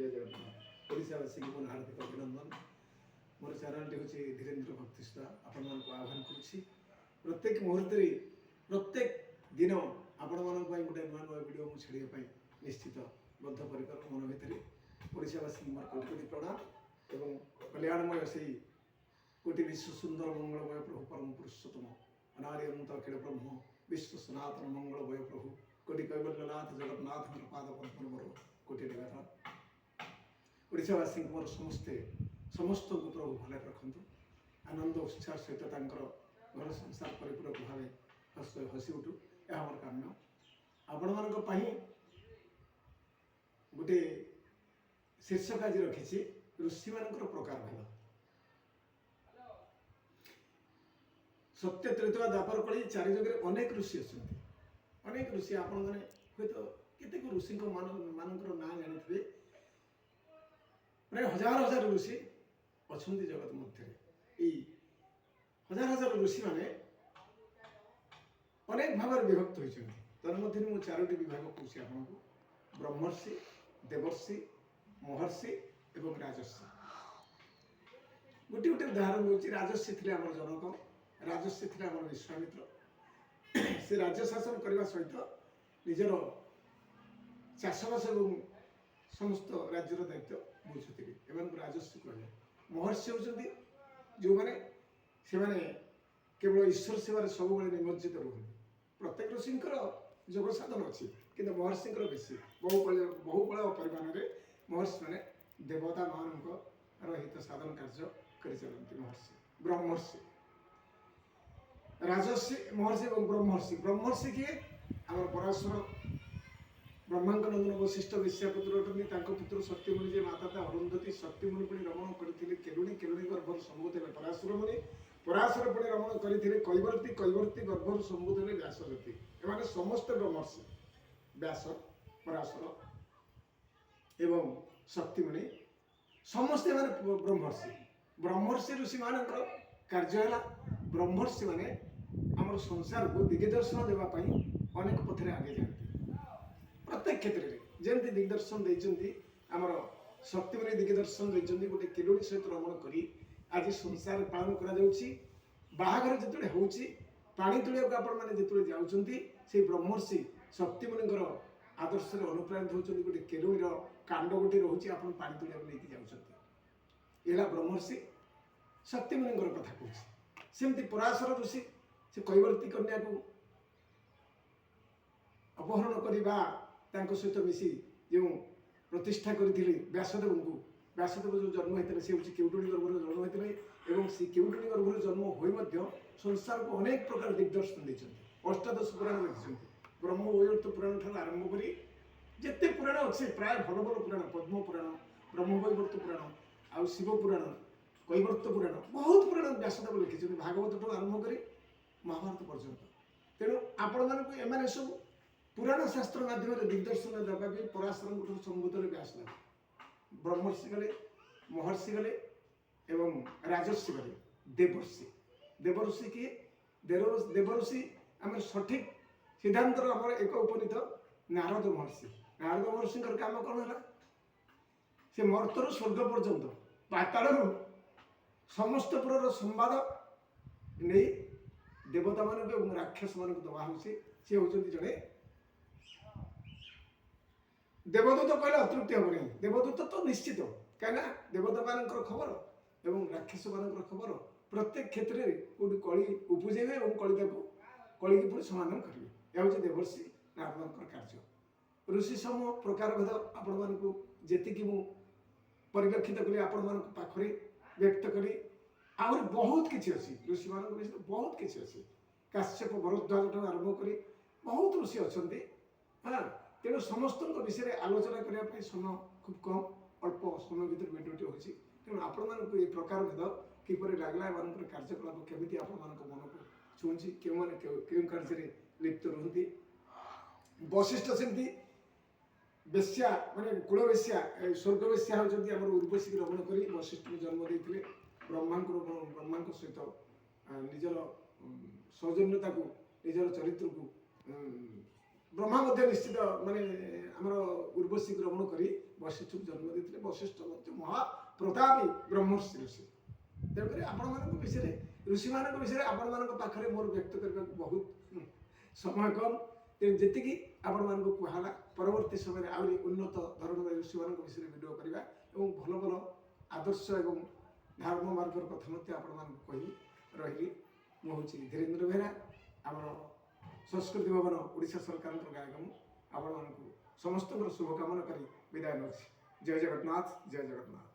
जय जगन्नाथ ओडावासी को मोर हार्दिक अभिनंदन। मोर चैनल हूँ धीरेन्द्र भक्ति सुधा आपण मान आह्वान करुच्ची प्रत्येक मुहूर्त प्रत्येक दिन आपण मान गोटे नुआ नुआ भिड मुझे छाड़ापी निश्चित बद्धपरिकर मन भितर ओडावासी मोर कोटि कोटि प्रणाम एवं कल्याणमय से कोटि विश्व सुंदर मंगलमय प्रभु परम पुरुषोत्तम अनार्य अनंत अखिल ब्रह्म विश्व सनातन मंगलमय प्रभु कोटि कैवल्यनाथ जगन्नाथ पाद पद्म मोर कोटि निवेदन ओडावासी मोर समस्ते समस्त को प्रभु भले रखु आनंद उत्साह सहित घर संसार परिपूरक भाव हसी उठू यह मोर काम्य आपण मान गोटे शीर्षक आज रखी ऋषि मान प्रकार भेद सत्य त्रेता द्वापर कली चारि जुगे अनेक ऋषि अच्छा अनेक ऋषि आपण मैंने हूँ तो केतेक ऋषि मानकर ना जानी प्राय हजार हजार ऋषि अच्छा जगत मध्य हजार हजार ऋषि माने अनेक भाव विभक्त होती तन्मध्य मुझे चारोटी विभाग कौशी आपको ब्रह्मर्षि देवर्षि महर्षि एवं राजर्षि गोटे गोटे उदाहरण हूँ राजर्षि थे आम जनक राजर्षि थे आम विश्वामित्र से राज्य शासन करने सहित निजर चाषबास और समस्त राज्यर दायित्व बुझुते एम राजर्षि कहे महर्षि होती जो मैंने से माने केवल ईश्वर सेवार सब निमज्जित रुहति प्रत्येक ऋषिंकर जोग साधन अच्छी कि महर्षिंकर बेसी बहुबल परिमाण में महर्षि मैंने देवता मान हित साधन कार्य कर चलती महर्षि ब्रह्मर्षि राजर्षि महर्षि और ब्रह्मर्षि ब्रह्मर्षि किए आम पराशर ब्रह्मांडनंदन वशिष्ठ विश्वापुत्र अटंती पुत्र शक्तिमुनि जे माता अरुंधति शक्तिमुनि पुणी रमण करते केलुणी केलुणी गर्भर संभूत है पराशर मुनि पराशर पुणी रमण करते कैवर्ती कैवर्ती गर्भर संभूत है व्यासज्योति एमाने समस्त ब्रह्मर्षि व्यास पराशर एवं शक्तिमुनि समस्ते माने ब्रह्मर्षि ब्रह्मर्षि ऋषि मान कार्य है ब्रह्मर्षि माने आम संसार को दिग्दर्शन देवाई अनेक पथरे आगे जाती प्रत्येक क्षेत्र में जमी दिग्दर्शन देती आमर शक्तिमुनि दिग्दर्शन देती गोटे किलोड़ी सहित रमण कर आज संसार पालन करागर जो होची पानी तुलिया को आपण मैंने जो जाऊँच से ब्रह्मर्षि शक्तिमुनि आदर्श अनुप्राणित होती गोटे केलुणीर कांड गोटे रोचे आप पानी तुलिया लेकिन जाऊँच यह ब्रह्मर्षि शक्तिमुनि कथा कहूँ सेमती पराशर ऋषि से कैवर्ती कन्या को अपहरण करने सहित मिसी जो प्रतिष्ठा करते व्यासदेव को व्यासदेव जो जन्म होते से हूँ केवटुणी गर्भर जन्म होते हैं से केवटुणी गर्भर जन्म हो संसार को अनेक प्रकार दिग्दर्शन देते अष्टादश पुराण लिखिं ब्रह्म वैवर्त पुराण ठार आरंभ कर जिते पुराण अच्छे प्राय भल भल पुराण पद्म पुराण ब्रह्म वैवर्त पुराण आ शिव पुराण कैवर्त पुराण बहुत पुराण व्यासदेव लिखिं भागवत ठार आरंभ कर महाभारत पर्यंत तेणु आपण मानक एम सब पुराण शास्त्र माध्यम दिग्दर्शन देवाई पराशर संबोधन व्यासदेव ब्रह्मर्षि गले महर्षि गले एवं राजर्षि गले देवर्षि देवर्षि किए देवर्षि आम सठिक सिद्धांत आम एक उपनीत नारद महर्षि काम कौन है से मर्तर स्वर्ग पर्यंत पाताल समस्त पुरर संवाद नहीं देवता मान राक्षस मान दवा सी हूँ जड़े देवदूत कहले अतृप्ति हम नहीं देवदूत तो निश्चित कहीं देवता मान खबर एवं राक्षस मान खबर प्रत्येक क्षेत्र में कौटी कली उपजेबे और कलिता को कली की पुणी समाधान करेंगे यह हूँ देवर्षि नारद कार्य ऋषि समूह प्रकार भेद आपण मानक जी परिलक्षित कली आपण मान पाखरे व्यक्त करी आहुरी बहुत किसी अच्छी ऋषि मान विषय बहुत किसी अच्छी काश्यप भरद्वाज ठार आरंभ कर बहुत ऋषि अच्छा हाँ तेणु समस्त विषय आलोचना करने समय खूब कम अल्प समय भर भिडियो होती तेणु आपण मानक ये प्रकार भेद किपर लगला एम कार्यकलाप केमी आप मन को छुँची क्यों कार्य लिप्त रुहति वशिष्ठ सेमती बेश्या माने कुल बेश्या स्वर्ग बेश्या होती आम उर्वशी की रमण कर वशिष्ठ को जन्म देते ब्रह्मा सहित निजर सौजन्यता को निजर चरित्र को ब्रह्मा निश्चित माने आमर उर्वशी को रमण कर वशिष्ठ को जन्म देते वशिष्ठ महाप्रतापी ब्रह्मर्षि ऋषि तेणुकर आपण विषय ऋषि मान विषय आपण पाखे मोर व्यक्त करने बहुत समय कम जी आपण मानक कहला परवर्ती समय आहरी उन्नत धरण ऋषि मान विषय भिड करवा भल भल आदर्श एवं धर्म मार्गर कथा आपण कही रही मुझे धीरेन्द्र बेहरा आम संस्कृति भवन ओडिशा सरकार गायक आपण समस्त शुभकामना करी विदाय नौ जय जगन्नाथ जय जगन्नाथ।